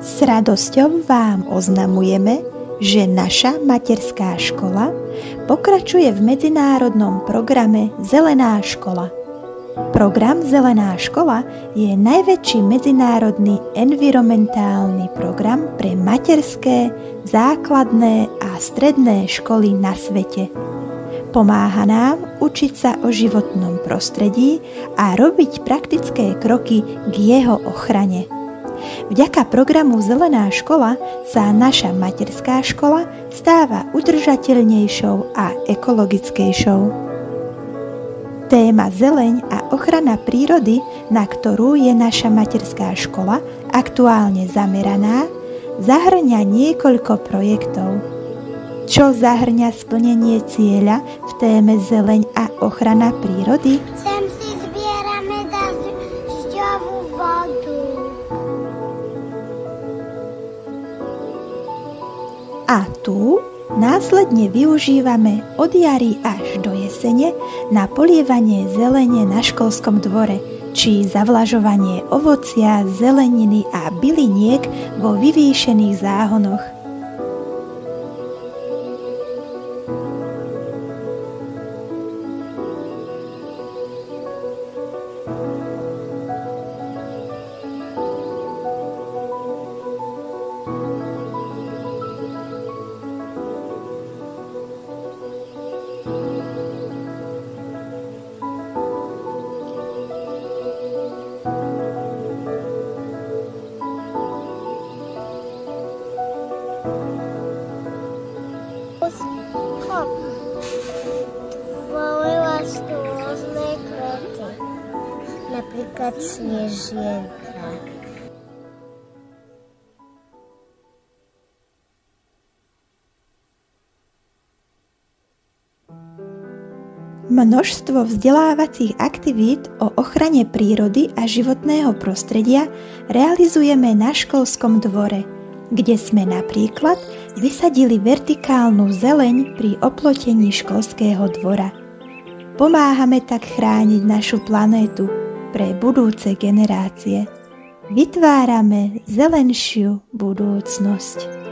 S radosťou vám oznamujeme, že naša materská škola pokračuje v medzinárodnom programe Zelená škola. Program Zelená škola je najväčší medzinárodný environmentálny program pre materské, základné a stredné školy na svete. Pomáha nám učiť sa o životnom prostredí a robiť praktické kroky k jeho ochrane. Vďaka programu Zelená škola sa naša materská škola stáva udržateľnejšou a ekologickejšou. Téma zeleň a ochrana prírody, na ktorú je naša materská škola aktuálne zameraná, zahŕňa niekoľko projektov. Čo zahŕňa splnenie cieľa v téme zeleň a ochrana prírody? Sem si zbierame dažďovú vodu. A tu následne využívame od jary až do jesene na polievanie zelene na školskom dvore, či zavlažovanie ovocia, zeleniny a byliniek vo vyvýšených záhonoch. Volila sú rôzne kvety, napríklad snežienka. Množstvo vzdelávacích aktivít o ochrane prírody a životného prostredia realizujeme na školskom dvore, kde sme napríklad vysadili vertikálnu zeleň pri oplotení školského dvora. Pomáhame tak chrániť našu planétu pre budúce generácie. Vytvárame zelenšiu budúcnosť.